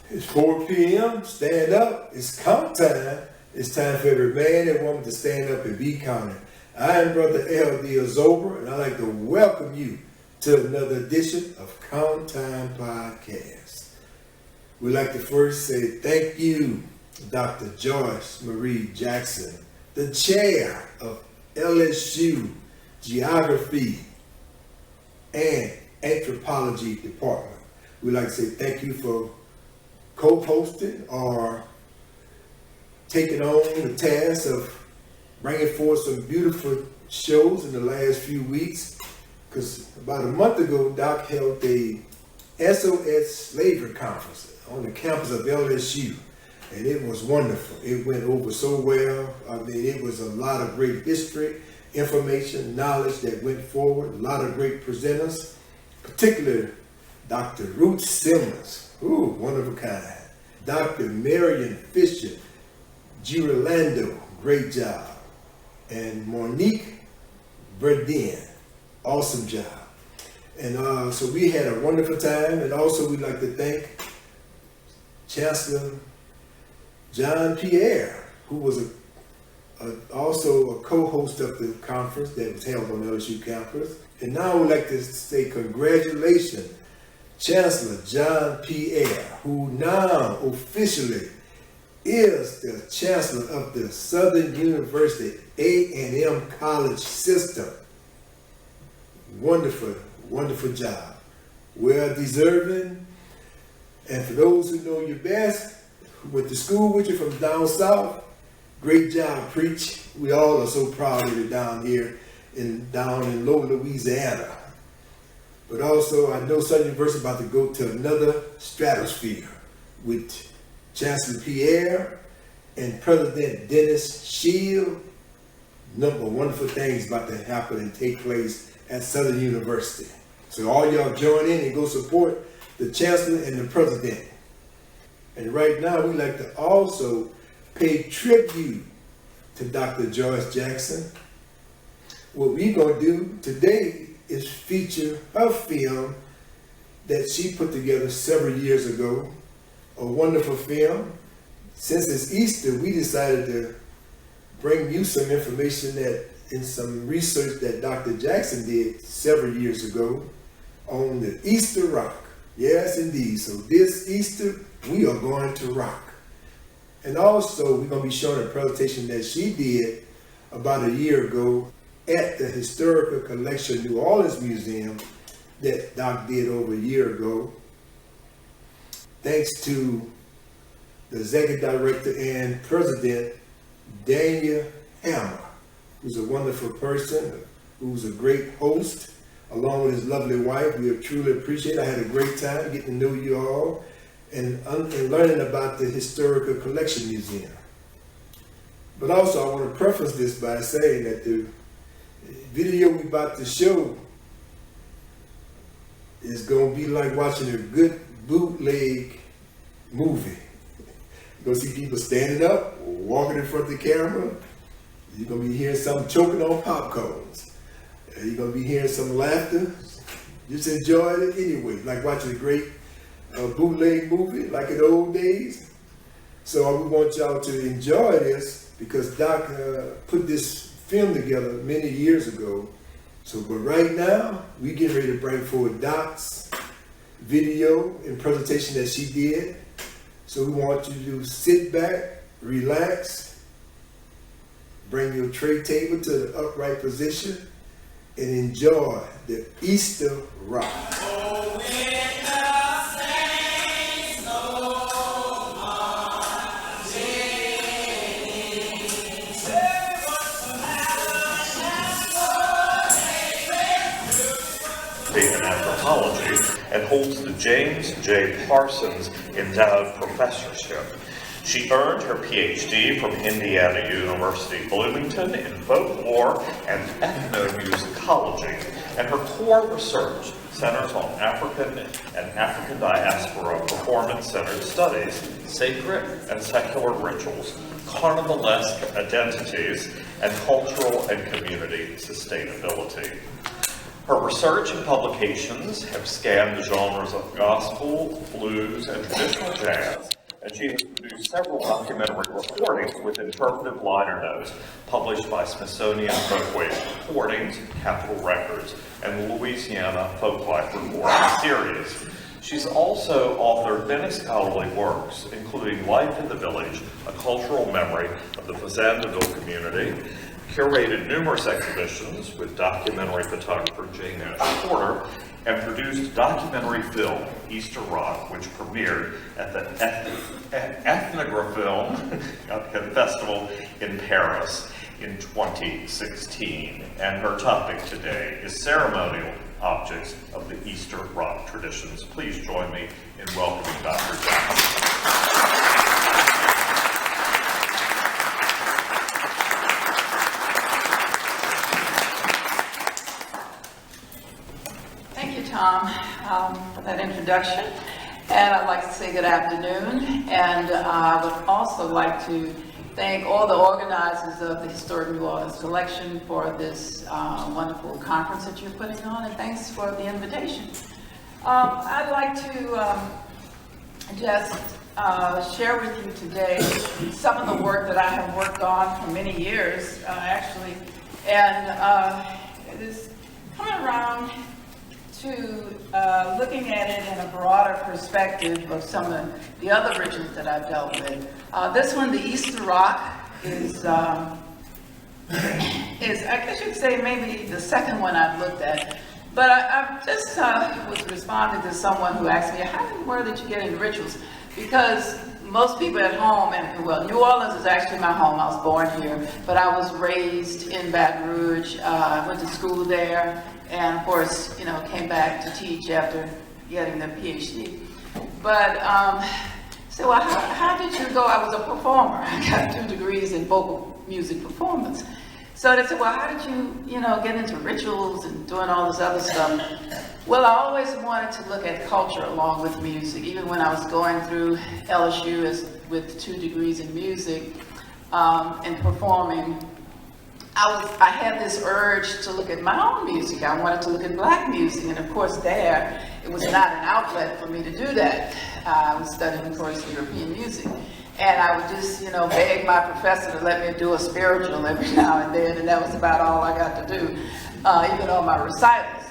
It's 4 p.m. Stand up. It's count time. It's time for every man and woman to stand up and be counted. I am Brother L.D. Azober, and I'd like to welcome you to another edition of Count Time Podcast. We'd like to first say thank you, Dr. Joyce Marie Jackson, the chair of LSU Geography and Anthropology Department. We'd like to say thank you for co-hosting or taking on the task of bringing forth some beautiful shows in the last few weeks. Because about a month ago, Doc held a SOS Slavery Conference on the campus of LSU. And it was wonderful. It went over so well. I mean, it was a lot of great history, information, knowledge that went forward. A lot of great presenters, particularly Dr. Ruth Simmons. Ooh, one of a kind. Dr. Marion Fisher, Girolando, great job. And Monique Verdin, awesome job. And so we had a wonderful time. And also we'd like to thank Chancellor John Pierre, who was also a co-host of the conference that was held on LSU campus. And now I would like to say congratulations, Chancellor John Pierre, who now officially is the Chancellor of the Southern University A&M College System. Wonderful, wonderful job. Well deserving. And for those who know you best, who went to school with you from down south, great job, preach. We all are so proud of you down here down in low Louisiana. But also, I know Southern University is about to go to another stratosphere with Chancellor Pierre and President Dennis Shield. Number of wonderful things about to happen and take place at Southern University. So all y'all join in and go support the Chancellor and the President. And right now, we'd like to also pay tribute to Dr. Joyce Jackson. What we're going to do today is feature her film that she put together several years ago, a wonderful film. Since it's Easter, we decided to bring you some information that in some research that Dr. Jackson did several years ago on the Easter rock. Yes, indeed. So this Easter, we are going to rock. And also, we're going to be showing a presentation that she did about a year ago at the Historical Collection New Orleans Museum that Doc did over a year ago. Thanks to the Executive Director and President, Daniel Hammer, who's a wonderful person, who's a great host, along with his lovely wife. We truly appreciate it. I had a great time getting to know you all and learning about the Historical Collection Museum. But also, I want to preface this by saying that the video we're about to show is going to be like watching a good bootleg movie. You're going to see people standing up, walking in front of the camera. You're going to be hearing some choking on popcorns. You're going to be hearing some laughter. Just enjoy it anyway, like watching a great bootleg movie, like in the old days. So we want y'all to enjoy this because Doc put this film together many years ago. So, but right now, we getting ready to bring forward Doc's video and presentation that she did. So we want you to sit back, relax, bring your tray table to the upright position, and enjoy the Easter rock. In anthropology and holds the James J. Parsons Endowed Professorship. She earned her PhD from Indiana University Bloomington in folklore and ethnomusicology, and her core research centers on African and African diaspora performance-centered studies, sacred and secular rituals, carnivalesque identities, and cultural and community sustainability. Her research and publications have scanned the genres of gospel, blues, and traditional jazz, and she has produced several documentary recordings with interpretive liner notes published by Smithsonian Folkways Recordings, Capitol Records, and the Louisiana Folklife Recording Series. She's also authored many scholarly works, including Life in the Village, a cultural memory of the Fazandaville community, curated numerous exhibitions with documentary photographer Jane Ash Porter, and produced documentary film Easter Rock, which premiered at the Ethnographilm Festival in Paris in 2016. And her topic today is ceremonial objects of the Easter Rock traditions. Please join me in welcoming Dr. Jackson. Tom, for that introduction, and I'd like to say good afternoon, and I would also like to thank all the organizers of the Historic New Orleans Collection for this wonderful conference that you're putting on, and thanks for the invitation. I'd like to just share with you today some of the work that I have worked on for many years, actually, and it is coming around to looking at it in a broader perspective of some of the other regions that I've dealt with. This one, the Easter Rock, is I guess you'd say maybe the second one I've looked at. But I just was responding to someone who asked me, how in the world did you get into rituals? Because most people at home, and well, New Orleans is actually my home. I was born here, but I was raised in Baton Rouge. I went to school there, and of course, came back to teach after getting the PhD. But so how did you go? I was a performer. I got 2 degrees in vocal music performance. So they said, well, how did you, get into rituals and doing all this other stuff? Well, I always wanted to look at culture along with music. Even when I was going through LSU with 2 degrees in music and performing, I had this urge to look at my own music. I wanted to look at black music, and of course there, it was not an outlet for me to do that. I was studying, of course, European music. And I would just, beg my professor to let me do a spiritual every now and then, and that was about all I got to do, even on my recitals.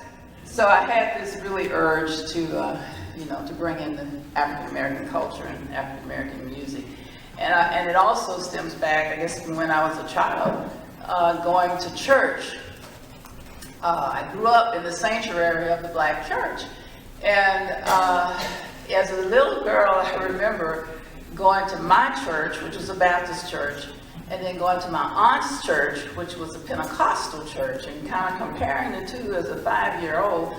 So I had this really urge to, to bring in the African-American culture and African-American music. And it also stems back, I guess, from when I was a child, going to church. I grew up in the sanctuary of the black church. And as a little girl, I remember going to my church, which was a Baptist church, and then going to my aunt's church, which was a Pentecostal church, and kind of comparing the two as a 5-year-old.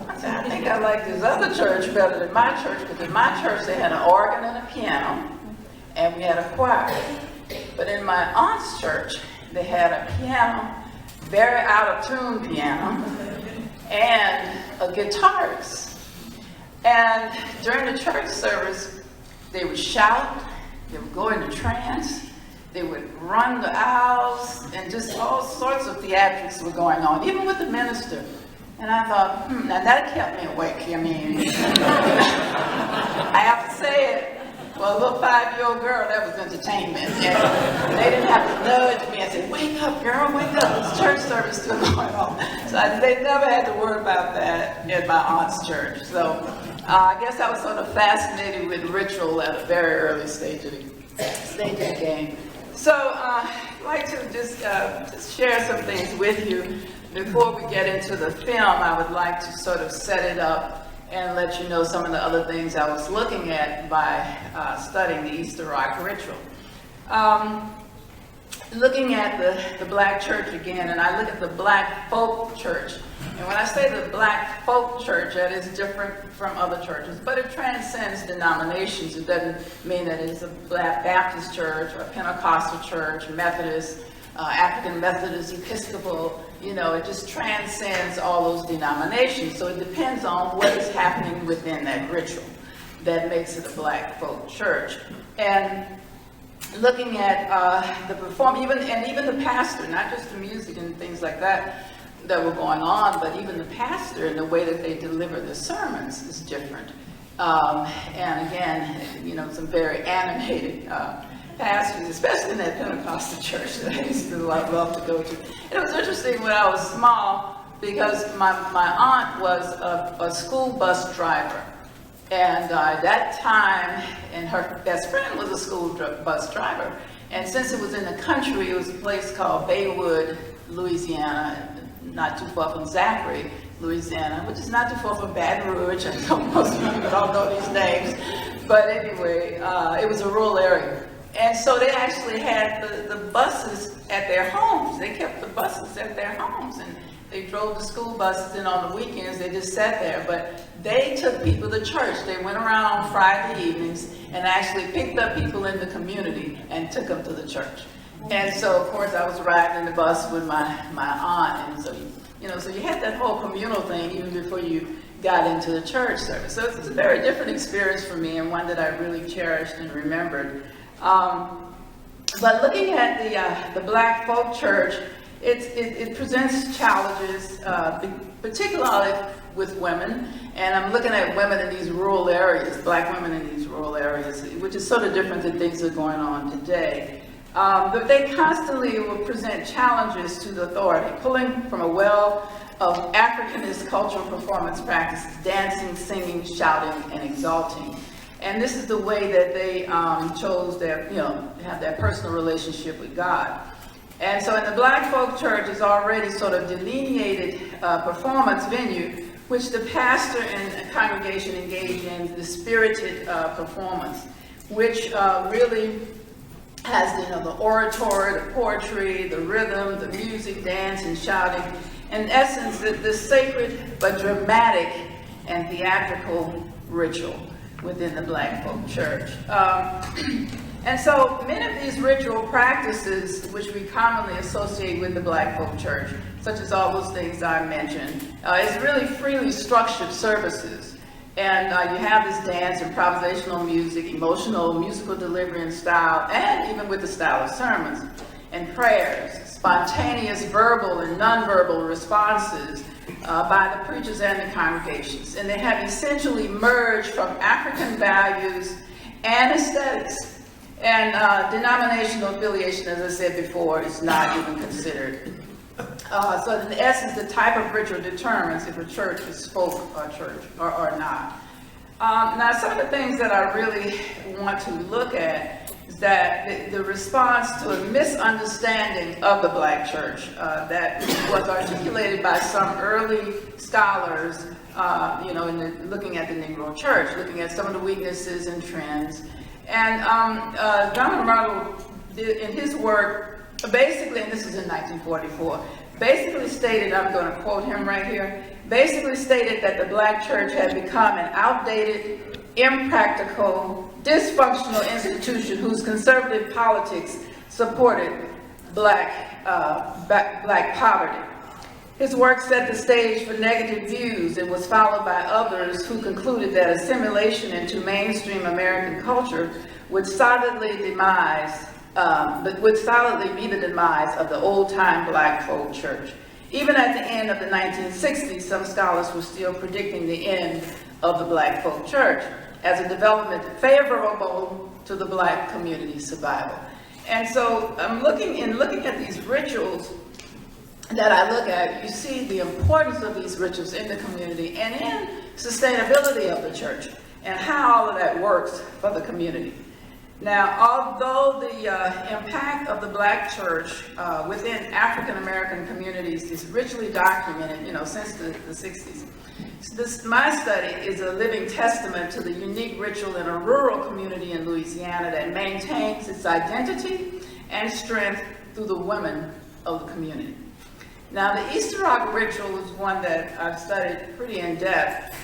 I said, I think I like this other church better than my church, because in my church they had an organ and a piano, and we had a choir. But in my aunt's church, they had a piano, very out-of-tune piano, and a guitarist. And during the church service, they would shout, they would go into trance, they would run the aisles, and just all sorts of theatrics were going on, even with the minister. And I thought, now that kept me awake. I mean, I have to say it, for a little 5-year-old girl, that was entertainment. And they didn't have to nudge me and say, wake up, girl, wake up, it's church service still going on. So they never had to worry about that at my aunt's church. So I guess I was sort of fascinated with ritual at a very early stage of the game. So I'd like to just share some things with you. Before we get into the film, I would like to sort of set it up and let you know some of the other things I was looking at by studying the Easter Rock ritual. Looking at the black church again, and I look at the black folk church. And when I say the black folk church, that is different from other churches, but it transcends denominations. It doesn't mean that it's a Black Baptist church or a Pentecostal church, Methodist, African Methodist, Episcopal. It just transcends all those denominations. So it depends on what is happening within that ritual that makes it a black folk church. And looking at the performance, even the pastor, not just the music and things like that, that were going on, but even the pastor and the way that they deliver the sermons is different. And again, you know, some very animated pastors, especially in that Pentecostal church that I used to love to go to. And it was interesting when I was small because my aunt was a school bus driver. And at that time, and her best friend was a school bus driver. And since it was in the country, it was a place called Baywood, Louisiana, not too far from Zachary, Louisiana, which is not too far from Baton Rouge. I know most people don't know these names. But anyway, it was a rural area. And so they actually had the buses at their homes. They kept the buses at their homes. And they drove the school buses, and on the weekends they just sat there. But they took people to church. They went around on Friday evenings and actually picked up people in the community and took them to the church. And so, of course, I was riding in the bus with my aunt, and so so you had that whole communal thing even before you got into the church service. So it's a very different experience for me, and one that I really cherished and remembered. But looking at the Black folk church, it presents challenges, particularly with women. And I'm looking at women in these rural areas, Black women in these rural areas, which is sort of different than things that are going on today. But they constantly will present challenges to the authority, pulling from a well of Africanist cultural performance practices, dancing, singing, shouting, and exalting. And this is the way that they chose their, have that personal relationship with God. And so in the Black folk church is already sort of delineated performance venue, which the pastor and congregation engage in the spirited performance, which really has the oratory, the poetry, the rhythm, the music, dance, and shouting. In essence, the sacred but dramatic and theatrical ritual within the Black folk church. And so many of these ritual practices, which we commonly associate with the Black folk church, such as all those things I mentioned, is really freely structured services. And you have this dance, improvisational music, emotional, musical delivery and style, and even with the style of sermons and prayers, spontaneous verbal and nonverbal responses by the preachers and the congregations. And they have essentially merged from African values and aesthetics. And denominational affiliation, as I said before, is not even considered. So in essence, the type of ritual determines if a church is folk or church or not. Now, some of the things that I really want to look at is that the response to a misunderstanding of the Black church that was articulated by some early scholars, looking at the Negro church, looking at some of the weaknesses and trends. And John Marlowe, in his work, basically, and this is in 1944, basically stated, I'm going to quote him right here, basically stated that the Black church had become an outdated, impractical, dysfunctional institution whose conservative politics supported black poverty. His work set the stage for negative views and was followed by others who concluded that assimilation into mainstream American culture would solidly be the demise of the old-time Black folk church. Even at the end of the 1960s, some scholars were still predicting the end of the Black folk church as a development favorable to the Black community's survival. And so I'm looking at these rituals that I look at, you see the importance of these rituals in the community and in sustainability of the church and how all of that works for the community. Now, although the impact of the Black church within African American communities is richly documented, since the 60s, my study is a living testament to the unique ritual in a rural community in Louisiana that maintains its identity and strength through the women of the community. Now, the Easter Rock ritual is one that I've studied pretty in depth.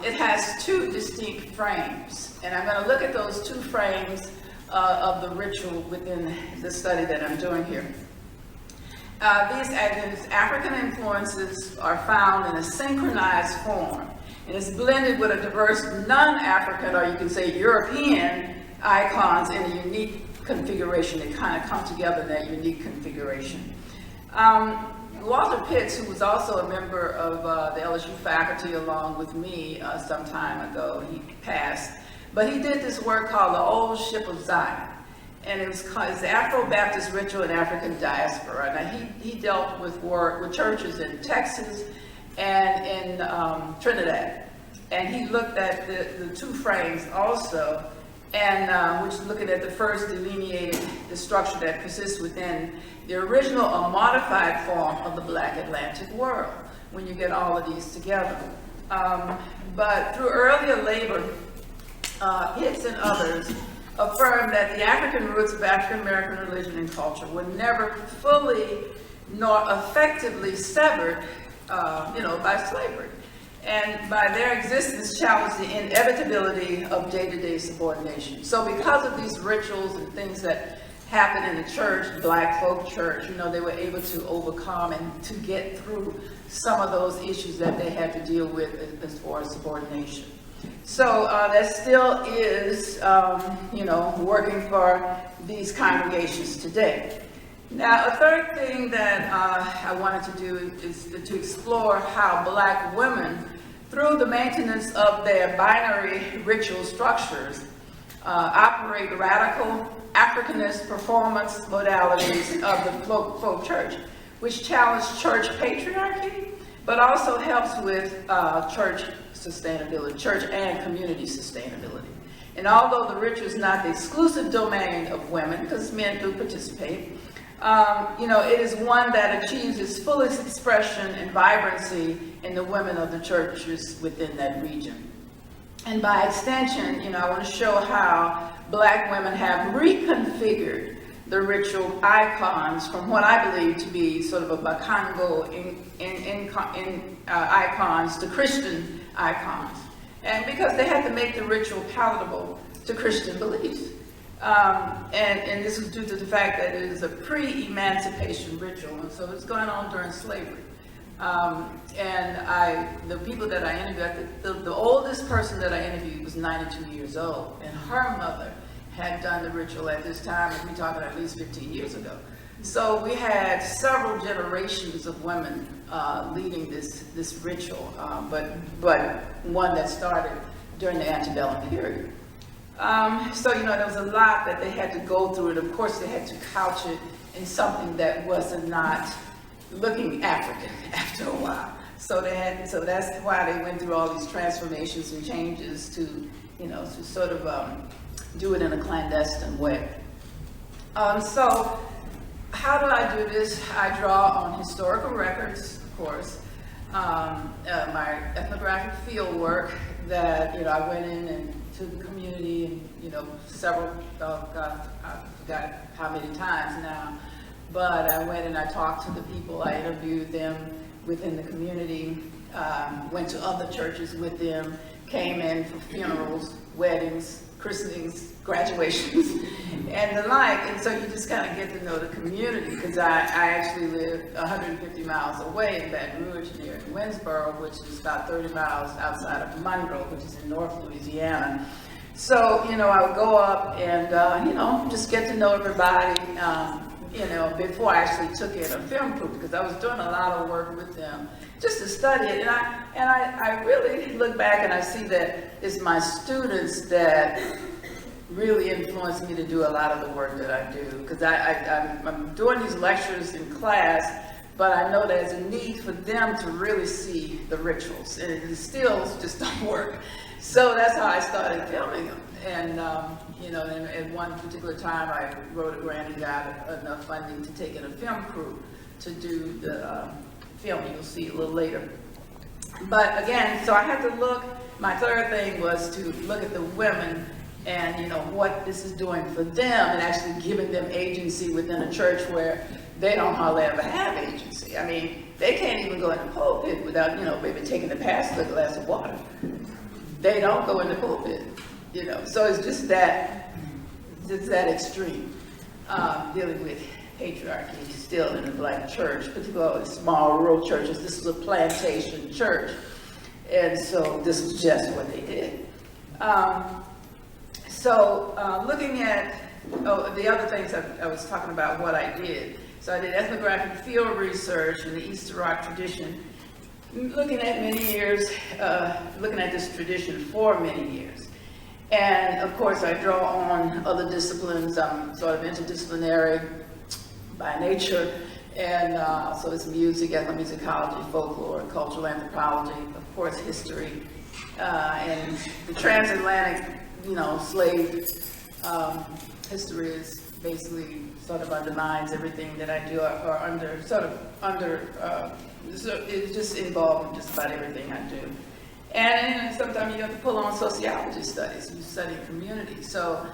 It has two distinct frames, and I'm going to look at those two frames of the ritual within the study that I'm doing here. These African influences are found in a synchronized form, and it's blended with a diverse non-African, or you can say European, icons in a unique configuration. They kind of come together in that unique configuration. Walter Pitts, who was also a member of the LSU faculty along with me some time ago, he passed, but he did this work called The Old Ship of Zion. And it was called the Afro-Baptist Ritual in African Diaspora. Now he dealt with work with churches in Texas and in Trinidad. And he looked at the two frames also, and which is looking at the first delineated the structure that persists within the original or modified form of the Black Atlantic world, when you get all of these together. But through earlier labor, Pitts and others affirmed that the African roots of African American religion and culture were never fully nor effectively severed, by slavery, and by their existence challenged the inevitability of day-to-day subordination. So because of these rituals and things that happen in the church, Black folk church, they were able to overcome and to get through some of those issues that they had to deal with as far as subordination. So that still is, working for these congregations today. Now, a third thing that I wanted to do is to explore how Black women, through the maintenance of their binary ritual structures, operate radical Africanist performance modalities of the folk church, which challenge church patriarchy, but also helps with church sustainability, church and community sustainability. And although the ritual is not the exclusive domain of women, because men do participate, it is one that achieves its fullest expression and vibrancy in the women of the churches within that region. And by extension, I want to show how Black women have reconfigured the ritual icons from what I believe to be sort of a Bakongo icons to Christian icons. And because they had to make the ritual palatable to Christian beliefs. And this was due to the fact that it is a pre-emancipation ritual, and so it's going on during slavery. The people that I interviewed, the oldest person that I interviewed was 92 years old, and her mother had done the ritual at this time, and we're talking at least 15 years ago. So we had several generations of women leading this ritual, but one that started during the antebellum period. There was a lot that they had to go through, and of course they had to couch it in something that wasn't not looking African after a while. So that's why they went through all these transformations and changes to sort of do it in a clandestine way. So how do I do this? I draw on historical records, of course, my ethnographic field work that I went in and to the community, and several, I forgot how many times now, but I went and I talked to the people, I interviewed them within the community, went to other churches with them, came in for funerals, weddings, christenings, graduations, and the like. And so you just kind of get to know the community, because I actually live 150 miles away in Baton Rouge near Winnsboro, which is about 30 miles outside of Monroe, which is in North Louisiana. So, I would go up and, just get to know everybody, before I actually took in a film crew, because I was doing a lot of work with them just to study it. And I really look back and I see that it's my students that really influenced me to do a lot of the work that I do, because I'm doing these lectures in class, but I know there's a need for them to really see the rituals, and the stills just don't work. So that's how I started filming them. And, at one particular time, I wrote a grant and got enough funding to take in a film crew to do the film. You'll see a little later. But again, so I had to look, my third thing was to look at the women and, what this is doing for them, and actually giving them agency within a church where they don't hardly ever have agency. I mean, they can't even go in the pulpit without, maybe taking the pastor a glass of water. They don't go in the pulpit, So it's just that extreme, dealing with patriarchy still in the Black church, particularly small rural churches. This is a plantation church, and so this was just what they did. Looking at the other things I was talking about, what I did. So I did ethnographic field research in the Easter Rock tradition, looking at many years, looking at this tradition for many years. And of course, I draw on other disciplines. I'm sort of interdisciplinary by nature. And so it's music, ethnomusicology, folklore, cultural anthropology, of course, history, and the transatlantic, slave history is basically sort of undermines everything that I do, or so it's just involved in just about everything I do. And sometimes you have to pull on sociology studies. You study community. So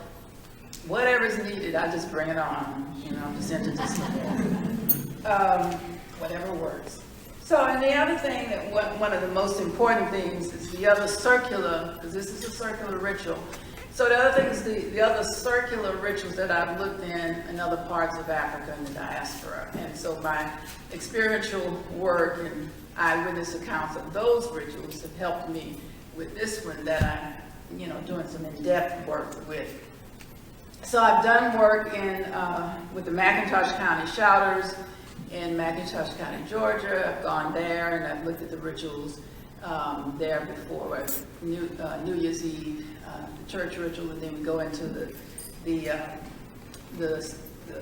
whatever's needed, I just bring it on. I'm just interdisciplinary. Whatever works. So, and the other thing that one of the most important things is the other circular, because this is a circular ritual. So the other thing is the other circular rituals that I've looked in other parts of Africa and the diaspora. And so my experiential work and eyewitness accounts of those rituals have helped me with this one that I'm, doing some in-depth work with. So I've done work with the McIntosh County Shouters in McIntosh County, Georgia. I've gone there and I've looked at the rituals there before, New Year's Eve, the church ritual, and then we go into the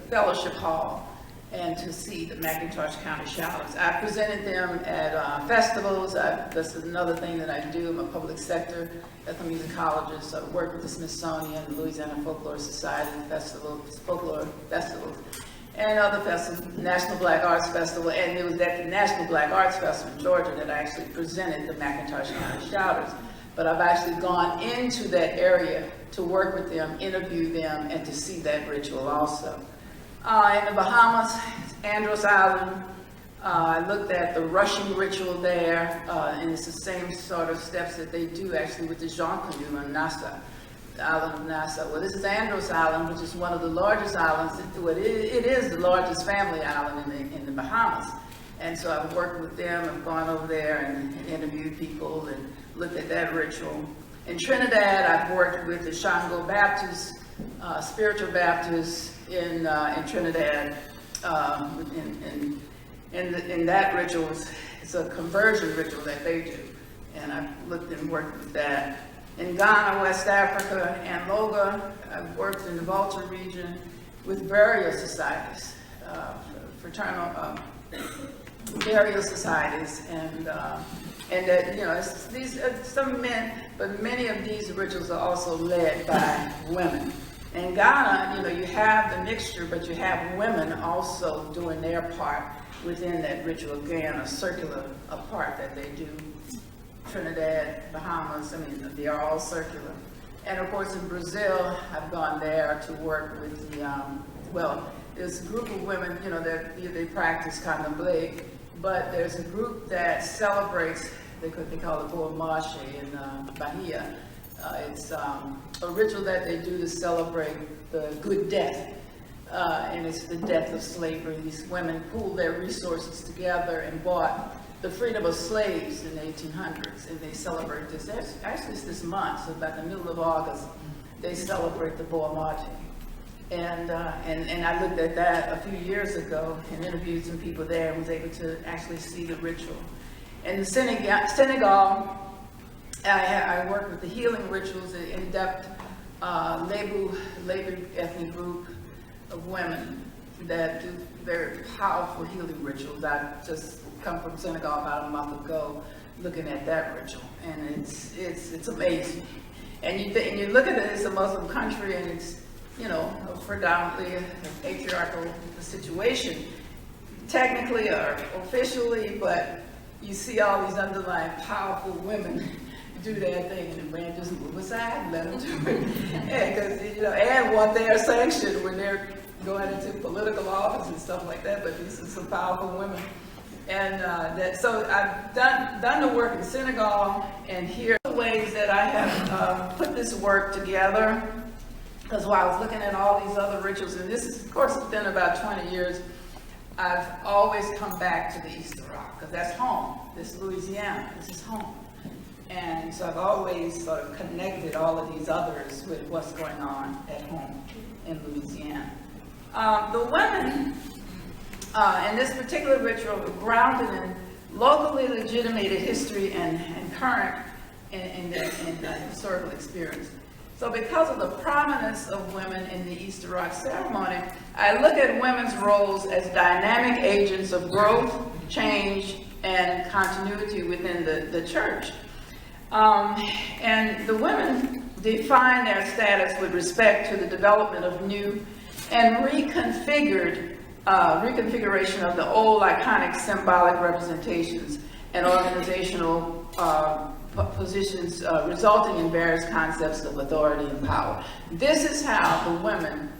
fellowship hall and to see the McIntosh County Shouters. I presented them at festivals. That's another thing that I do. I'm a public sector ethnomusicologist. I work with the Smithsonian, the Louisiana Folklore Society folklore festivals, and other festivals, National Black Arts Festival, and it was at the National Black Arts Festival in Georgia that I actually presented the McIntosh County Shouters. But I've actually gone into that area to work with them, interview them, and to see that ritual also. In the Bahamas, Andros Island, I looked at the rushing ritual there, and it's the same sort of steps that they do actually with the Jean Canoe on Nassau, the island of Nassau. Well, this is Andros Island, which is one of the largest islands. It is the largest family island in the Bahamas. And so I've worked with them, I've gone over there and interviewed people and looked at that ritual. In Trinidad, I've worked with the Shango Baptists, spiritual Baptists in Trinidad. In that ritual, it's a conversion ritual that they do. And I've looked and worked with that. In Ghana, West Africa, Angola, I've worked in the Volta region with burial societies, fraternal burial societies, and it's some men, but many of these rituals are also led by women. In Ghana, you have the mixture, but you have women also doing their part within that ritual. Again, a circular part that they do. Trinidad, Bahamas, they are all circular. And of course in Brazil, I've gone there to work with there's a group of women, that they practice candomblé, but there's a group that celebrates, they call it Boa Marche in Bahia. It's a ritual that they do to celebrate the good death, and it's the death of slavery. These women pooled their resources together and bought the freedom of slaves in the 1800s, and they celebrate this. Actually, it's this month, so about the middle of August, they celebrate the Boa Marche. And I looked at that a few years ago and interviewed some people there and was able to actually see the ritual. In Senegal, I worked with the healing rituals, an in-depth Lebu ethnic group of women that do very powerful healing rituals. I just come from Senegal about a month ago looking at that ritual, and it's amazing. And you look at it, it's a Muslim country, and it's predominantly a patriarchal situation, technically or officially, but you see all these underlying powerful women do their thing, and the man just move aside and let them do it. And want their sanction when they're going into political office and stuff like that, but these are some powerful women. And so I've done the work in Senegal, and here are the ways that I have put this work together. Because while I was looking at all these other rituals, and this is, of course, within about 20 years, I've always come back to the Easter Rock, because that's home. This is Louisiana, this is home. And so I've always sort of connected all of these others with what's going on at home in Louisiana. The women And this particular ritual grounded in locally legitimated history and current in the historical experience. So because of the prominence of women in the Easter rock ceremony, I look at women's roles as dynamic agents of growth, change, and continuity within the church. And the women define their status with respect to the development of new and reconfiguration of the old iconic symbolic representations and organizational positions, resulting in various concepts of authority and power. This is how the women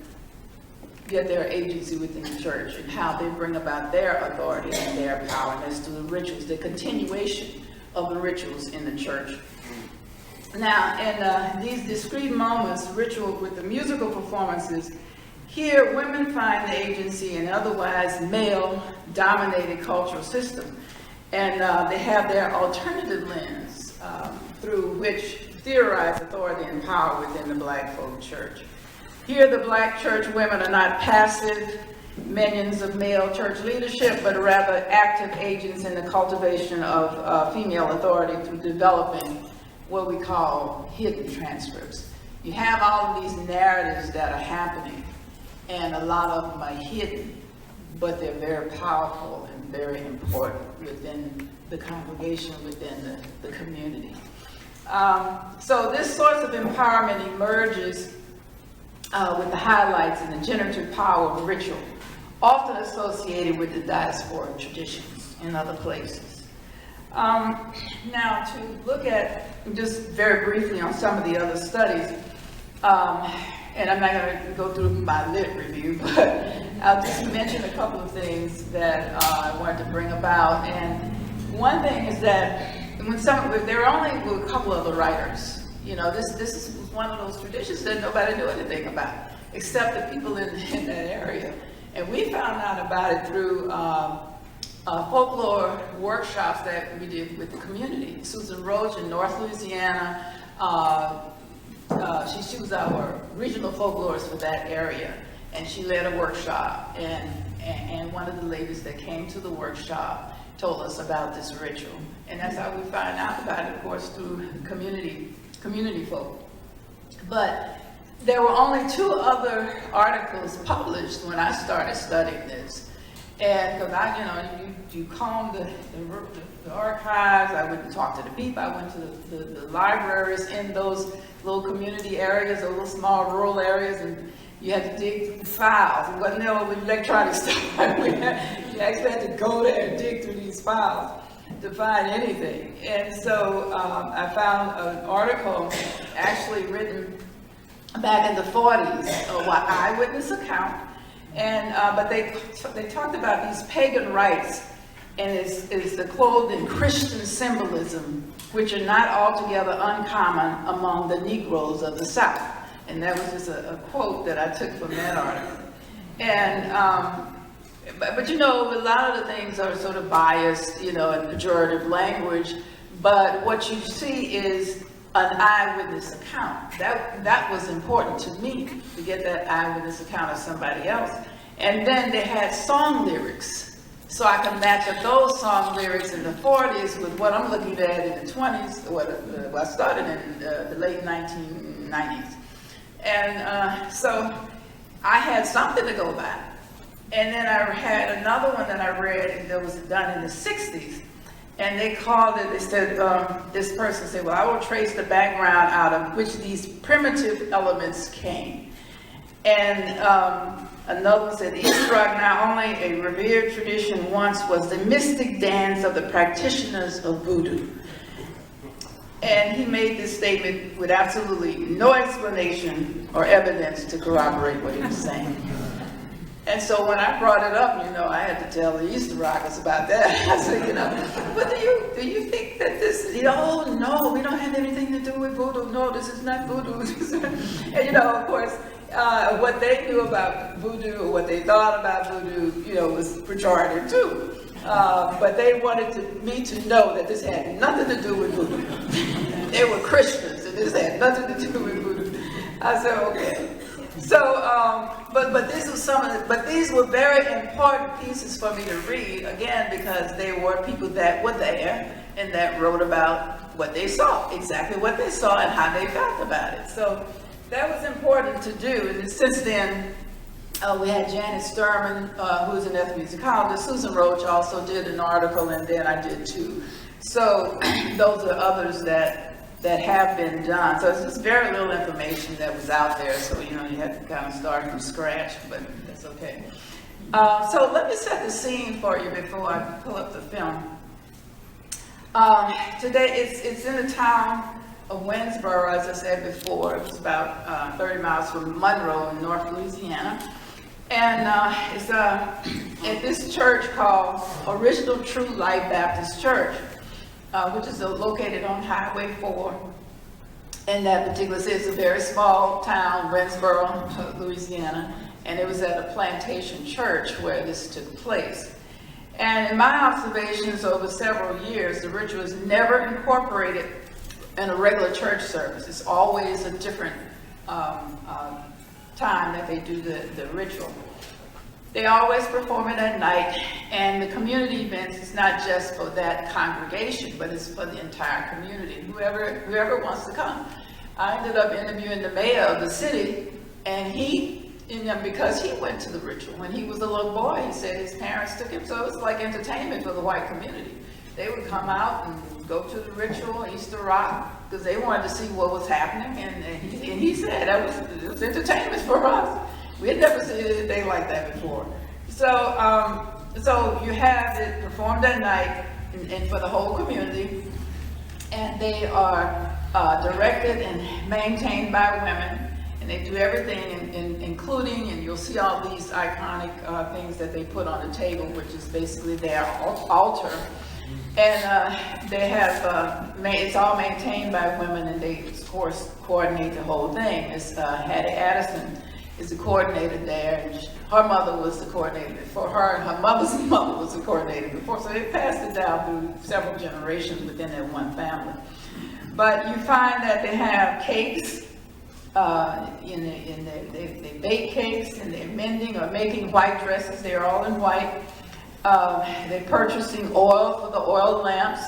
get their agency within the church and how they bring about their authority and their power, and as to the rituals, the continuation of the rituals in the church. Now, in these discrete moments, ritual with the musical performances, here women find the agency in an otherwise male-dominated cultural system, and they have their alternative lens through which theorize authority and power within the Black folk church. Here, the Black church women are not passive minions of male church leadership, but rather active agents in the cultivation of female authority through developing what we call hidden transcripts. You have all of these narratives that are happening, and a lot of them are hidden, but they're very powerful and very important within the congregation, within the community. So this source of empowerment emerges with the highlights and the generative power of ritual, often associated with the diasporic traditions in other places. Now, to look at, just very briefly on some of the other studies, and I'm not going to go through my lit review, but I'll just mention a couple of things that I wanted to bring about. And one thing is that there were only a couple of the writers. You know, this is one of those traditions that nobody knew anything about, except the people in that area. And we found out about it through folklore workshops that we did with the community. Susan Roach in North Louisiana, she was our regional folklorist for that area, and she led a workshop, and one of the ladies that came to the workshop told us about this ritual. And that's how we find out about it, of course, through community folk. But there were only 2 other articles published when I started studying this. And because you comb the archives, I went and talked to the people, I went to the libraries in those little community areas, those little small rural areas, and you had to dig through files. It wasn't there with electronic stuff. You actually had to go there and dig through these files to find anything. And so I found an article actually written back in the 40s, an eyewitness account, and but they talked about these pagan rites and is the clothed in Christian symbolism, which are not altogether uncommon among the Negroes of the South. And that was just a quote that I took from that article. And but you know, a lot of the things are sort of biased, you know, and pejorative language. But what you see is an eyewitness account. That was important to me, to get that eyewitness account of somebody else. And then they had song lyrics. So I can match up those song lyrics in the 40s with what I'm looking at in the 20s, what I started in the late 1990s. And so I had something to go by. And then I had another one that I read that was done in the 60s. And they called it, they said, this person said, well, I will trace the background out of which these primitive elements came. And another one said, Easter rock, not only a revered tradition once, was the mystic dance of the practitioners of voodoo. And he made this statement with absolutely no explanation or evidence to corroborate what he was saying. And so when I brought it up, you know, I had to tell the Easter rockers about that. I said, you know, but do you think that this, you know, oh no, we don't have anything to do with voodoo. No, this is not voodoo. And you know, of course, what they knew about voodoo or what they thought about voodoo, you know, was pejorative too. But they wanted me to know that this had nothing to do with voodoo. They were Christians, and this had nothing to do with voodoo. I said, okay. So, but these were but these were very important pieces for me to read, again, because they were people that were there and that wrote about what they saw, exactly what they saw and how they felt about it. So that was important to do. And since then, we had Janet Sturman, who's an ethnomusicologist. Susan Roach also did an article, and then I did too. So those are others that have been done. So it's just very little information that was out there. So, you have to kind of start from scratch, but that's okay. So let me set the scene for you before I pull up the film. Today, it's in the town of Winnsboro, as I said before. It was about 30 miles from Monroe in North Louisiana. And it's at this church called Original True Life Baptist Church, which is located on Highway 4. And that particular city is a very small town, Winnsboro, Louisiana. And it was at a plantation church where this took place. And in my observations over several years, the ritual is never incorporated in a regular church service. It's always a different time that they do the ritual. They always perform it at night, and the community events is not just for that congregation, but it's for the entire community, whoever wants to come. I ended up interviewing the mayor of the city, and because he went to the ritual when he was a little boy. He said his parents took him, so it was like entertainment for the white community. They would come out and go to the ritual, Easter Rock, because they wanted to see what was happening, and he said it was entertainment for us. We had never seen anything like that before. So, so you have it performed at night and for the whole community, and they are directed and maintained by women. And they do everything, including, and you'll see all these iconic things that they put on the table, which is basically their altar. And they have, it's all maintained by women, and they, of course, coordinate the whole thing. It's Hattie Addison is the coordinator there, and her mother was the coordinator before her, and her mother's mother was the coordinator before. So they passed it down through several generations within that one family. But you find that they have cakes. They bake cakes, and they're mending or making white dresses. They're all in white. They're purchasing oil for the oil lamps,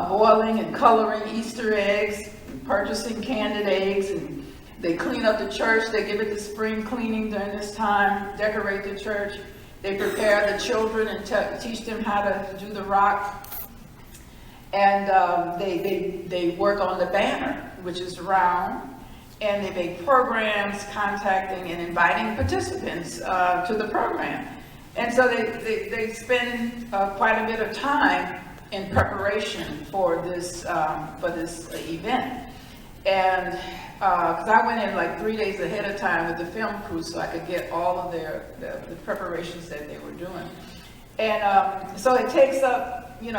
boiling and coloring Easter eggs, purchasing candied eggs, and they clean up the church. They give it the spring cleaning during this time, decorate the church. They prepare the children and teach them how to do the rock. And they work on the banner, which is round. And they make programs contacting and inviting participants to the program. And so they spend quite a bit of time in preparation for this event. And because I went in like 3 days ahead of time with the film crew so I could get all of the preparations that they were doing. And so it takes up, and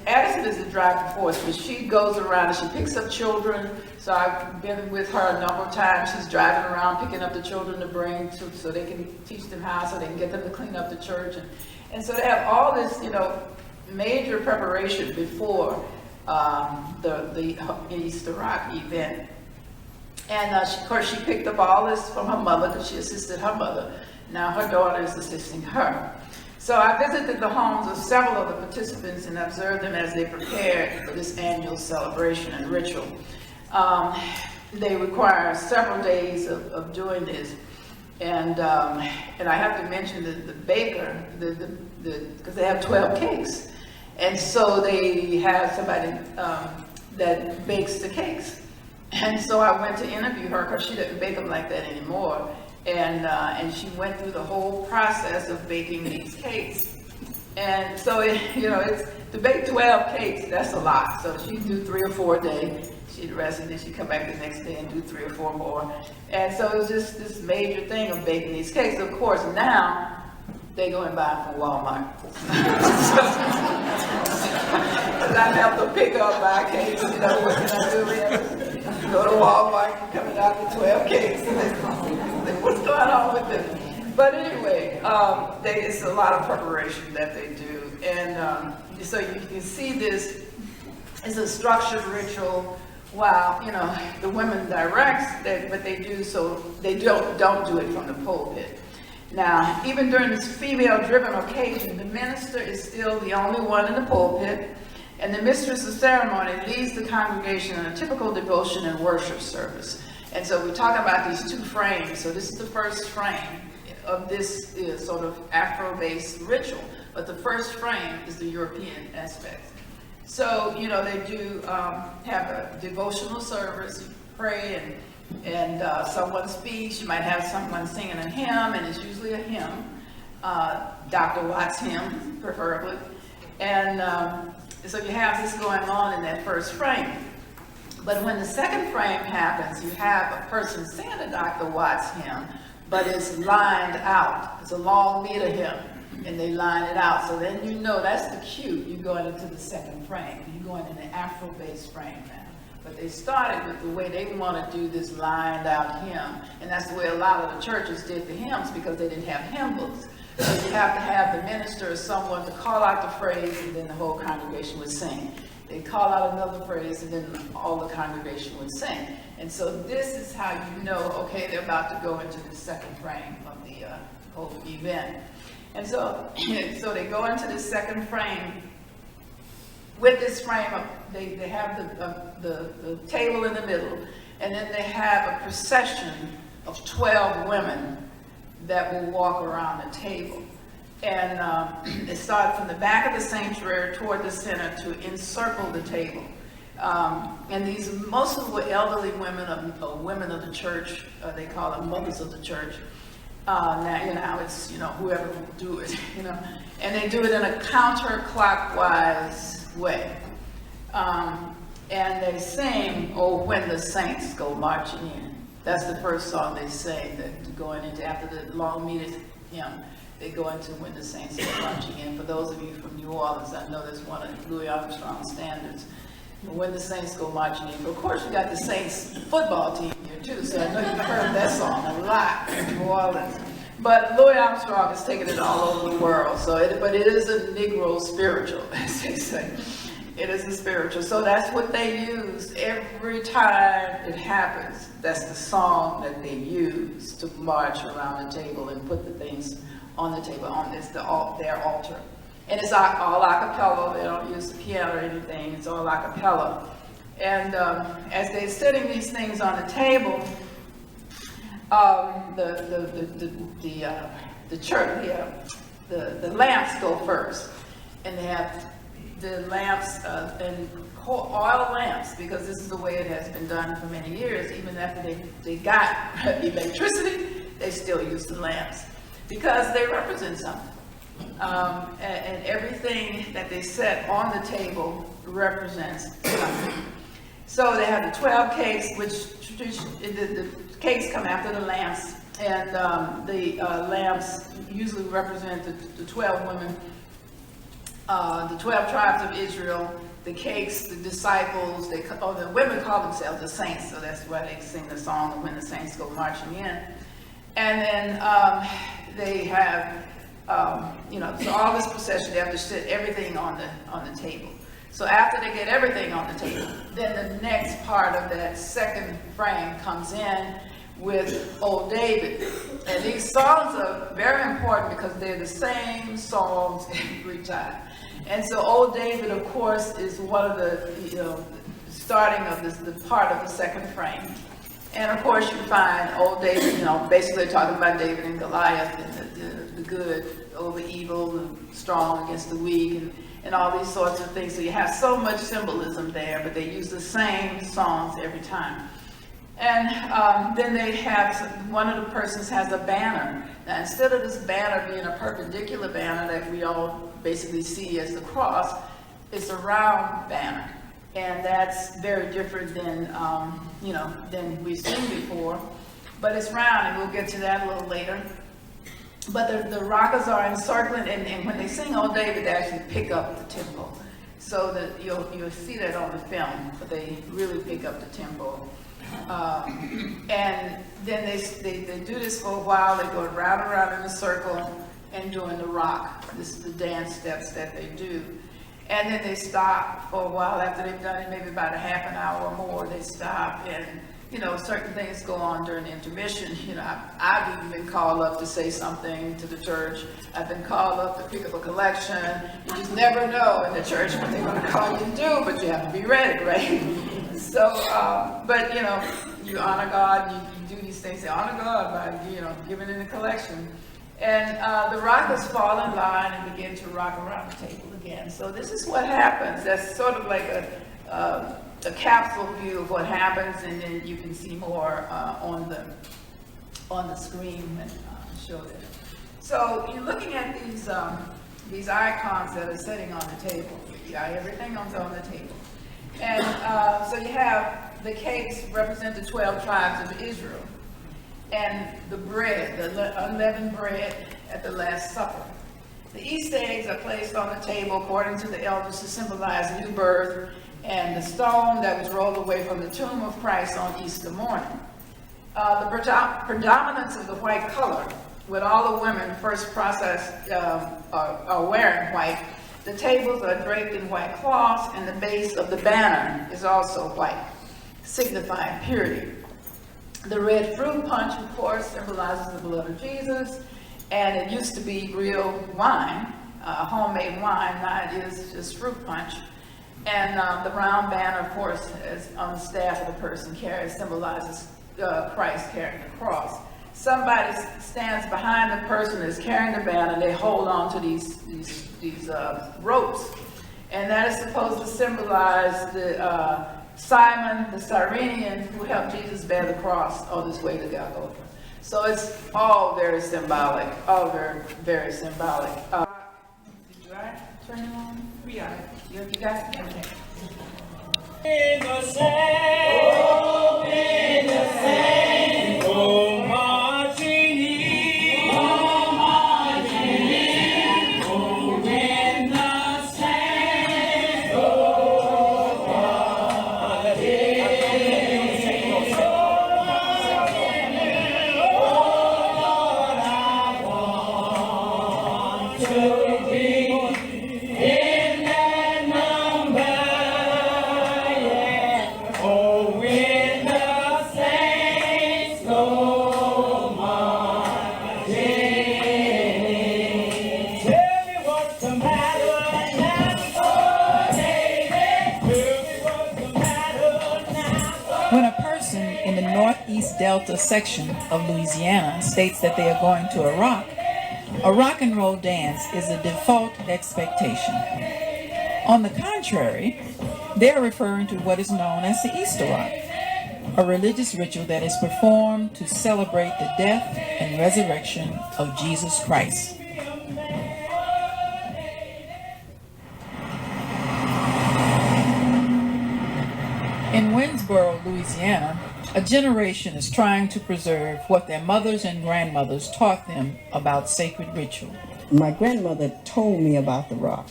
Addison is the driving force, but she goes around and she picks up children. So I've been with her a number of times. She's driving around picking up the children to bring so they can teach them how, so they can get them to clean up the church. And so they have all this, major preparation before the Easter Rock event. And of course, she picked up all this from her mother because she assisted her mother. Now her daughter is assisting her. So I visited the homes of several of the participants and observed them as they prepared for this annual celebration and ritual. They require several days of doing this. And I have to mention the baker, because they have 12 cakes. And so they have somebody that bakes the cakes. And so I went to interview her because she doesn't bake them like that anymore. And she went through the whole process of baking these cakes. And so, it's to bake 12 cakes, that's a lot. So she'd do 3 or 4 a day. She'd rest, and then she'd come back the next day and do 3 or 4 more. And so it was just this major thing of baking these cakes. Of course, now they go and buy them from Walmart. Because I have to pick up my cakes, what can I do? Go to Walmart and coming out with 12 cakes. What's going on with them? But anyway, it's a lot of preparation that they do. And so you can see this is a structured ritual while, the women directs, but they do so, they don't do it from the pulpit. Now, even during this female-driven occasion, the minister is still the only one in the pulpit, and the mistress of ceremony leads the congregation in a typical devotion and worship service. And so we talk about these two frames. So this is the first frame of this sort of Afro-based ritual, but the first frame is the European aspect. So, you know, they do have a devotional service, you pray, and someone speaks. You might have someone singing a hymn, and it's usually a hymn, Dr. Watts hymn, preferably. And so you have this going on in that first frame. But when the second frame happens, you have a person singing a Dr. Watts hymn, but it's lined out. It's a long meter hymn, and they line it out. So then you know that's the cue. You're going into the second frame. You're going in the Afro-based frame now. But they started with the way they want to do this lined out hymn. And that's the way a lot of the churches did the hymns, because they didn't have hymn books. So you have to have the minister or someone to call out the phrase, and then the whole congregation would sing. They call out another phrase, and then all the congregation would sing. And so this is how you know, okay, they're about to go into the second frame of the whole event. And so, so they go into the second frame. With this frame, they have the table in the middle, and then they have a procession of 12 women that will walk around the table. And it starts from the back of the sanctuary toward the center to encircle the table. And these mostly were elderly women women of the church. They call them mothers of the church. Now it's, whoever will do it, And they do it in a counterclockwise way. And they sing, "Oh, when the saints go marching in." That's the first song they sing, going into after the long meeting hymn. They go into "When the Saints Go Marching In." For those of you from New Orleans, I know that's one of Louis Armstrong's standards. "When the Saints Go Marching In." But of course, we got the Saints football team here too, so I know you've heard that song a lot in New Orleans. But Louis Armstrong has taken it all over the world. But it is a Negro spiritual, as they say. It is a spiritual. So that's what they use every time it happens. That's the song that they use to march around the table and put the things on the table. Their altar. And it's all a cappella. They don't use the piano or anything. It's all a cappella. And as they're setting these things on the table, the lamps go first, and they have the lamps and oil lamps, because this is the way it has been done for many years. Even after they got electricity, they still use the lamps because they represent something. And everything that they set on the table represents something. So they have the 12 cakes, which the cakes come after the lamps, and the lamps usually represent the 12 women, the 12 tribes of Israel. The cakes, the disciples, the women call themselves the saints, so that's why they sing the song "When the Saints Go Marching In." And then they have, so all this procession, they have to set everything on the table. So after they get everything on the table, then the next part of that second frame comes in with "Old David." And these songs are very important because they're the same songs every time. And so "Old David," of course, is one of the, starting of the part of the second frame. And of course you find "Old David," basically talking about David and Goliath and the good over evil, the strong against the weak, and all these sorts of things. So you have so much symbolism there, but they use the same songs every time. And then they have, one of the persons has a banner. Now, instead of this banner being a perpendicular banner that we all basically see as the cross, it's a round banner. And that's very different than, than we've seen before. But it's round, and we'll get to that a little later. But the rockers are encircling, and when they sing "Old David," they actually pick up the tempo. So that you'll see that on the film, but they really pick up the tempo. And then they do this for a while. They go round and round in a circle and doing the rock. This is the dance steps that they do. And then they stop for a while after they've done it, maybe about a half an hour or more. They stop and certain things go on during the intermission. I've even been called up to say something to the church. I've been called up to pick up a collection. You just never know in the church what they're going to call you to do, but you have to be ready, right? So, but you honor God, you do these things. You honor God by, giving in the collection. And the rockers fall in line and begin to rock around the table again. So this is what happens. That's sort of like a capsule view of what happens, and then you can see more on the screen when show that. So you're looking at these icons that are sitting on the table. You got everything on the table, and so you have the cakes represent the 12 tribes of Israel, and the bread, the unleavened bread at the Last Supper. The Easter eggs are placed on the table according to the elders to symbolize new birth, and the stone that was rolled away from the tomb of Christ on Easter morning. The predominance of the white color, with all the women first processed are wearing white. The tables are draped in white cloths, and the base of the banner is also white, signifying purity. The red fruit punch, of course, symbolizes the blood of Jesus, and it used to be real wine, homemade wine. Now it is just fruit punch. And the round banner, of course, is on the staff of the person carries, symbolizes Christ carrying the cross. Somebody stands behind the person that's carrying the banner, and they hold on to these ropes. And that is supposed to symbolize the Simon, the Cyrenian, who helped Jesus bear the cross on his way to Golgotha. So it's all very symbolic, all very, very symbolic. Did I turn it on? Yeah. You got it? Okay. In the same, in the same, oh, marching in, oh, marching in, oh, in the same, oh, marching in, oh, Lord, I want to be in that number, yeah. Oh, when the saints go marching. Tell me what's the matter now, oh, baby. Tell me what's the matter now. When a person in the northeast Delta section of Louisiana states that they are going to a rock and roll dance is a default expectation. On the contrary, they are referring to what is known as the Easter rock, a religious ritual that is performed to celebrate the death and resurrection of Jesus Christ. In Winnsboro, Louisiana, a generation is trying to preserve what their mothers and grandmothers taught them about sacred ritual. My grandmother told me about the rock.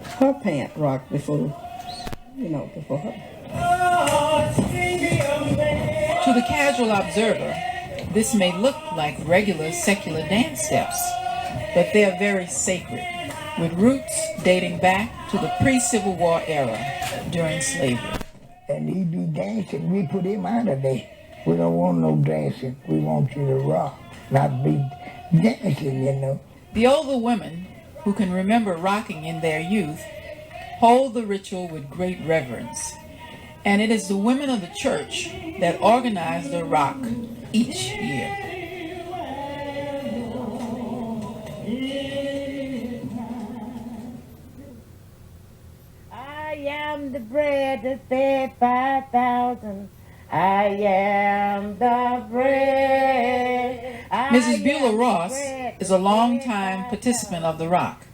Her pant rocked before her. To the casual observer, this may look like regular secular dance steps, but they are very sacred, with roots dating back to the pre-Civil War era during slavery. And he be dancing, we put him out of there. We don't want no dancing, we want you to rock, not be dancing, you know. The older women, who can remember rocking in their youth, hold the ritual with great reverence. And it is the women of the church that organize the rock each year. I am the bread that fed 5,000. I am the bread. Mrs. Beulah Ross is a longtime participant of the rock.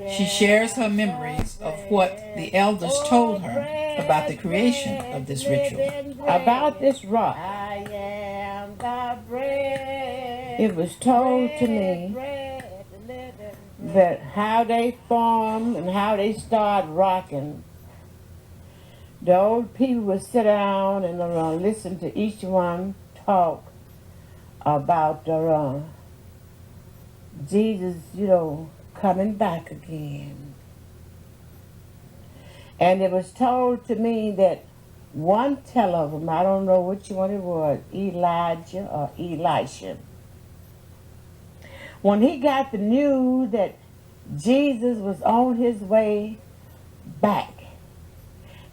She shares her memories of what the elders told her about the creation of this ritual. About this rock, it was told to me that how they formed and how they started rocking. The old people would sit down and listen to each one talk about Jesus, coming back again. And it was told to me that one tell of them, I don't know which one it was, Elijah or Elisha. When he got the news that Jesus was on his way back,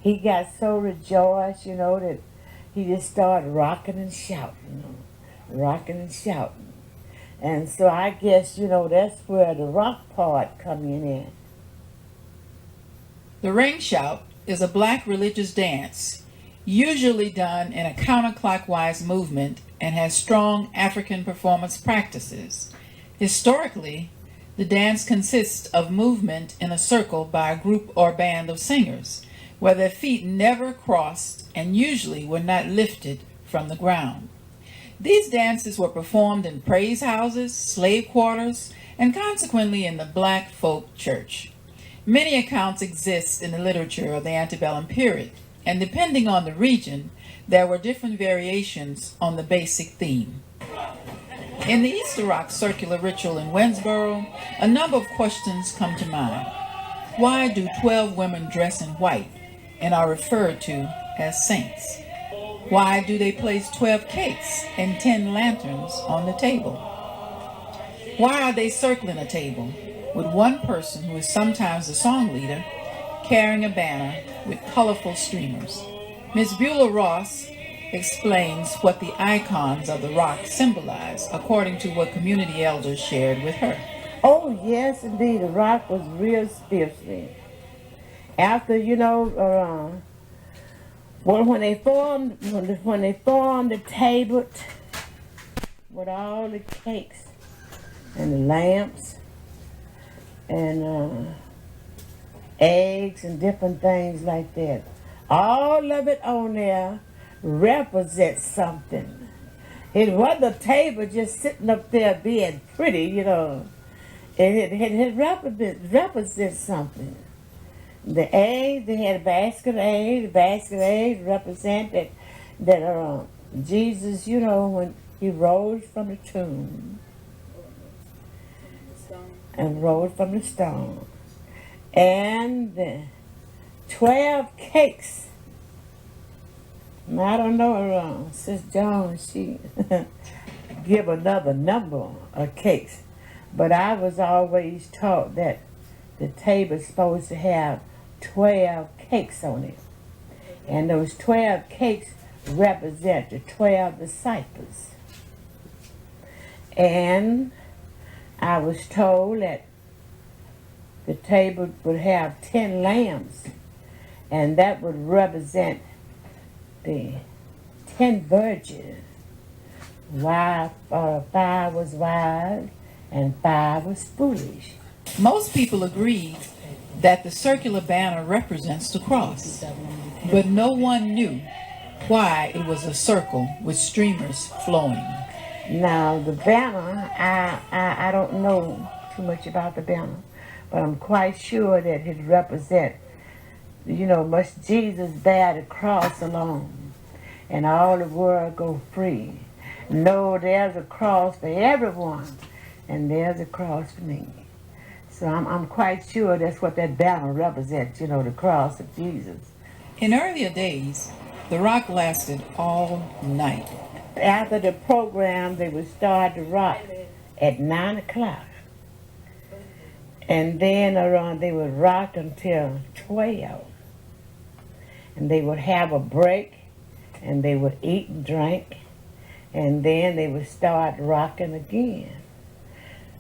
he got so rejoiced, that he just started rocking and shouting, rocking and shouting. And so I guess, that's where the rock part coming in. The ring shout is a black religious dance, usually done in a counterclockwise movement and has strong African performance practices. Historically, the dance consists of movement in a circle by a group or band of singers, where their feet never crossed and usually were not lifted from the ground. These dances were performed in praise houses, slave quarters, and consequently in the black folk church. Many accounts exist in the literature of the antebellum period, and depending on the region, there were different variations on the basic theme. In the Easter Rock circular ritual in Winnsboro, a number of questions come to mind. Why do 12 women dress in white and are referred to as saints? Why do they place 12 cakes and 10 lanterns on the table? Why are they circling a table with one person, who is sometimes the song leader, carrying a banner with colorful streamers? Ms. Beulah-Ross explains what the icons of the rock symbolize, according to what community elders shared with her. Oh, yes, indeed. The rock was real spiritual. After, when they formed the table with all the cakes and the lamps and eggs and different things like that, all of it on there represents something. It wasn't a table just sitting up there being pretty, It represents something. The eggs, they had a basket of eggs. The basket of eggs represent that Jesus, when he rose from the tomb and rose from the stone. And the 12 cakes. And I don't know, Sis Jones, she give another number of cakes. But I was always taught that the table's supposed to have 12 cakes on it. And those 12 cakes represent the 12 disciples. And I was told that the table would have 10 lambs, and that would represent the 10 virgins. 5 was wise and 5 was foolish. Most people agreed that the circular banner represents the cross, but no one knew why it was a circle with streamers flowing. Now the banner, I don't know too much about the banner, but I'm quite sure that it represents, must Jesus bear the cross alone and all the world go free. No, there's a cross for everyone, and there's a cross for me. So I'm quite sure that's what that banner represents, the cross of Jesus. In earlier days, the rock lasted all night. After the program, they would start to rock at 9 o'clock. And then they would rock until 12. And they would have a break, and they would eat and drink, and then they would start rocking again.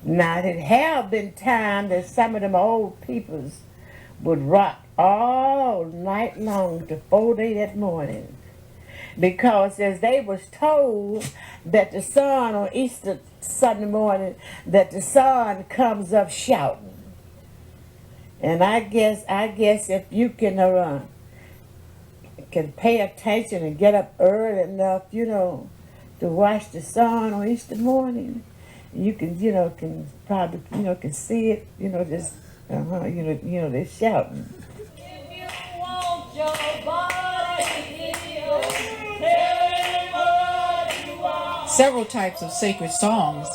Now, it had been time that some of them old peoples would rock all night long to 4 days that morning. Because as they was told that the sun on Easter Sunday morning, that the sun comes up shouting. And I guess if you can pay attention and get up early enough, to watch the sun on Easter morning, you can, can probably, can see it, just, they're shouting. If you want your body healed, Several types of sacred songs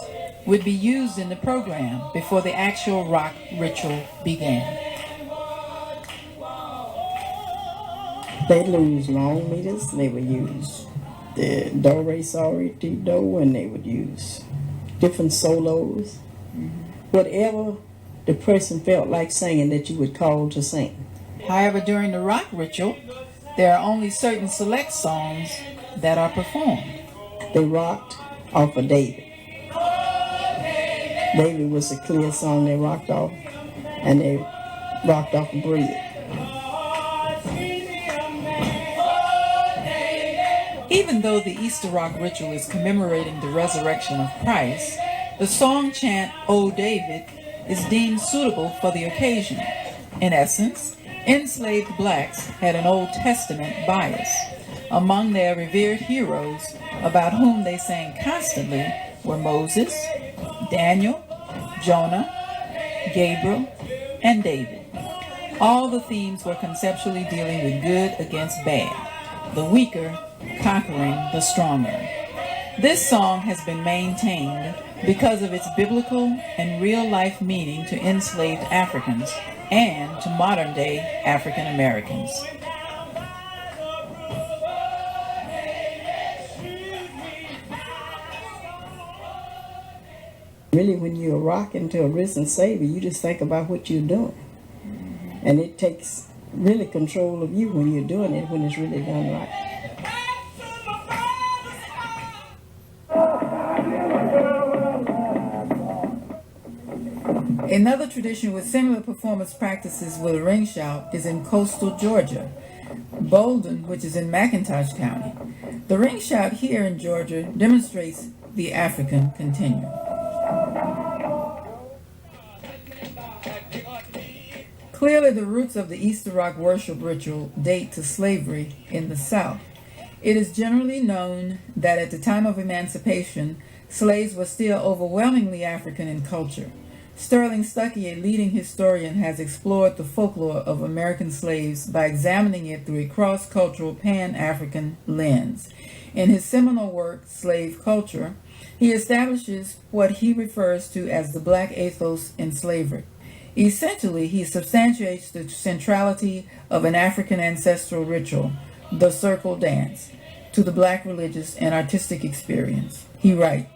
would be used in the program before the actual rock ritual began. They lose long meters. They would use the do, re, sol, re, ti, do, and they would use different solos. Whatever the person felt like singing that you would call to sing. However, during the rock ritual, there are only certain select songs that are performed. They rocked off of David. David was a clear song they rocked off, and they rocked off of Bread. Even though the Easter rock ritual is commemorating the resurrection of Christ, the song chant, O David, is deemed suitable for the occasion. In essence, enslaved blacks had an Old Testament bias. Among their revered heroes, about whom they sang constantly, were Moses, Daniel, Jonah, Gabriel, and David. All the themes were conceptually dealing with good against bad, the weaker conquering the stronger. This song has been maintained because of its biblical and real-life meaning to enslaved Africans and to modern-day African Americans. Really, when you're rocking to a risen Savior, you just think about what you're doing. And it takes really control of you when you're doing it, when it's really done right. Another tradition with similar performance practices with a ring shout is in coastal Georgia, Bolden, which is in McIntosh County. The ring shout here in Georgia demonstrates the African continuum. Clearly, the roots of the Easter rock worship ritual date to slavery in the South. It is generally known that at the time of emancipation, slaves were still overwhelmingly African in culture. Sterling Stuckey, a leading historian, has explored the folklore of American slaves by examining it through a cross-cultural Pan-African lens. In his seminal work, Slave Culture, he establishes what he refers to as the black ethos in slavery. Essentially, he substantiates the centrality of an African ancestral ritual, the circle dance, to the black religious and artistic experience. He writes,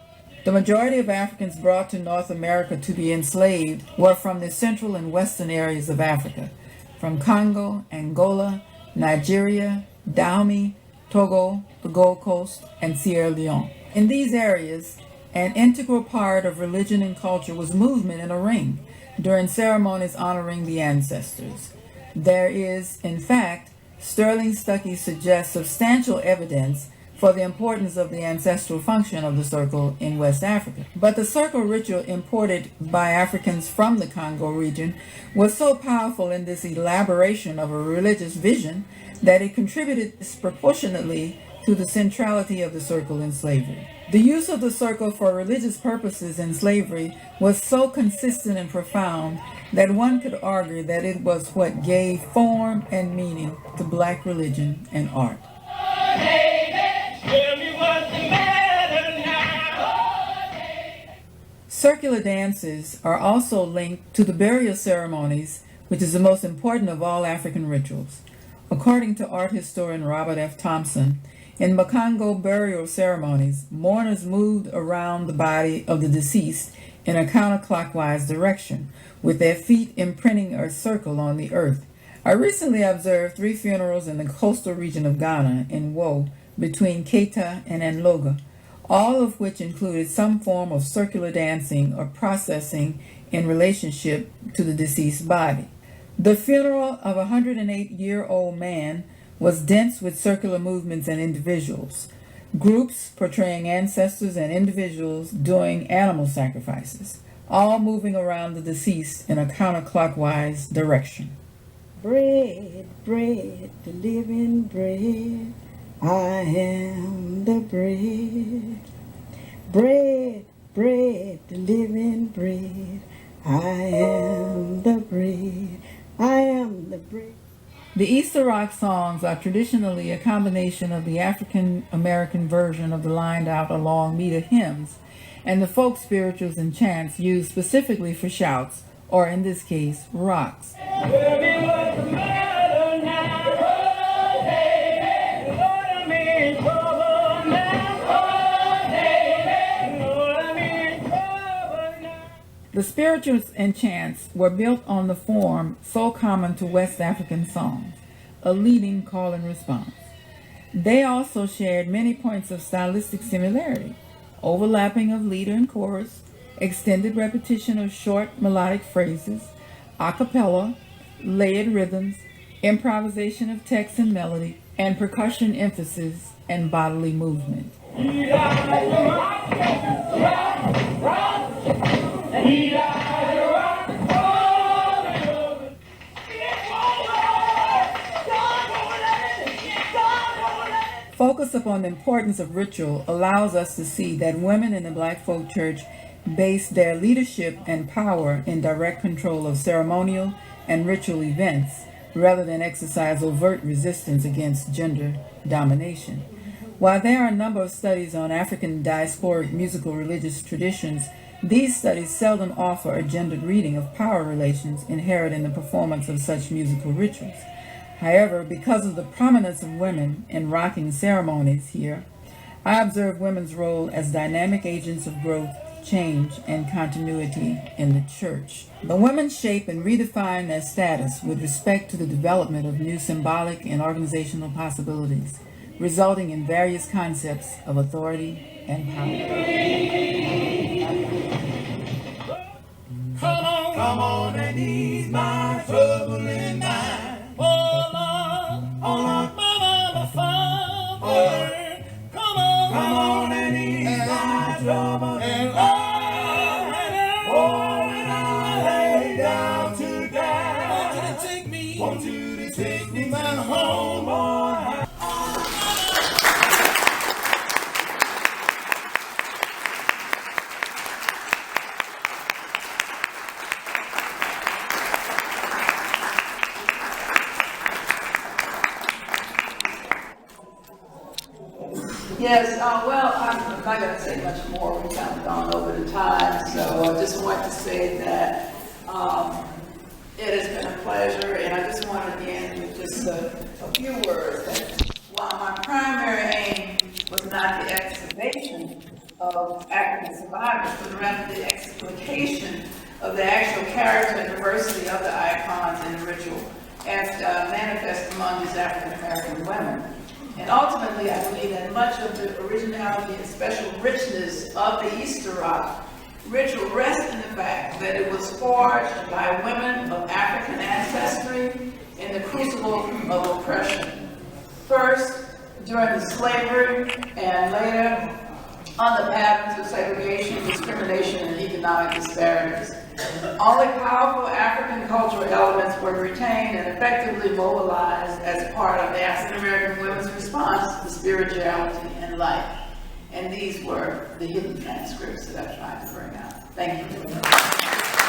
"The majority of Africans brought to North America to be enslaved were from the central and western areas of Africa, from Congo, Angola, Nigeria, Dahomey, Togo, the Gold Coast, and Sierra Leone. In these areas, an integral part of religion and culture was movement in a ring during ceremonies honoring the ancestors. There is, in fact, Sterling Stuckey suggests substantial evidence for the importance of the ancestral function of the circle in West Africa. But the circle ritual imported by Africans from the Congo region was so powerful in this elaboration of a religious vision that it contributed disproportionately to the centrality of the circle in slavery. The use of the circle for religious purposes in slavery was so consistent and profound that one could argue that it was what gave form and meaning to black religion and art." Circular dances are also linked to the burial ceremonies, which is the most important of all African rituals. According to art historian Robert F. Thompson, in Makongo burial ceremonies, mourners moved around the body of the deceased in a counterclockwise direction, with their feet imprinting a circle on the earth. I recently observed 3 funerals in the coastal region of Ghana, in Wo, between Keita and Anloga, all of which included some form of circular dancing or processing in relationship to the deceased body. The funeral of a 108-year-old man was dense with circular movements and individuals, groups portraying ancestors and individuals doing animal sacrifices, all moving around the deceased in a counterclockwise direction. Bread, bread, the living bread, I am the bread. Bread, bread, the living bread, I am the bread, I am the bread. The Easter rock songs are traditionally a combination of the African American version of the lined out or long meter hymns and the folk spirituals and chants used specifically for shouts, or in this case, rocks. Tell me what's the matter now, hey. The spirituals and chants were built on the form so common to West African songs, a leading call and response. They also shared many points of stylistic similarity, overlapping of leader and chorus, extended repetition of short melodic phrases, a cappella, layered rhythms, improvisation of text and melody, and percussion emphasis and bodily movement. Focus upon the importance of ritual allows us to see that women in the Black folk church base their leadership and power in direct control of ceremonial and ritual events rather than exercise overt resistance against gender domination. While there are a number of studies on African diasporic musical religious traditions, these studies seldom offer a gendered reading of power relations inherent in the performance of such musical rituals. However, because of the prominence of women in rocking ceremonies here, I observe women's role as dynamic agents of growth, change, and continuity in the church. The women shape and redefine their status with respect to the development of new symbolic and organizational possibilities, resulting in various concepts of authority and power. Come on and ease my troubling mind. Oh Lord, my Father. Come on and ease my trouble. And when I lay down to die, want you to take me back home, Lord. Yes, well, I'm not going to say much more. We've kind of gone over the time, so I just want to say that it has been a pleasure, and I just want to end with just a few words. That while my primary aim was not the excavation of African survivors, but rather the explication of the actual character and diversity of the icons and the ritual as manifest among these African American women. And ultimately, I believe that much of the originality and special richness of the Easter Rock ritual rests in the fact that it was forged by women of African ancestry in the crucible of oppression. First, during the slavery, and later on the patterns of segregation, discrimination, and economic disparities. Only powerful African cultural elements were retained and effectively mobilized as part of the African American women's response to spirituality and life. And these were the hidden transcripts that I tried to bring out. Thank you.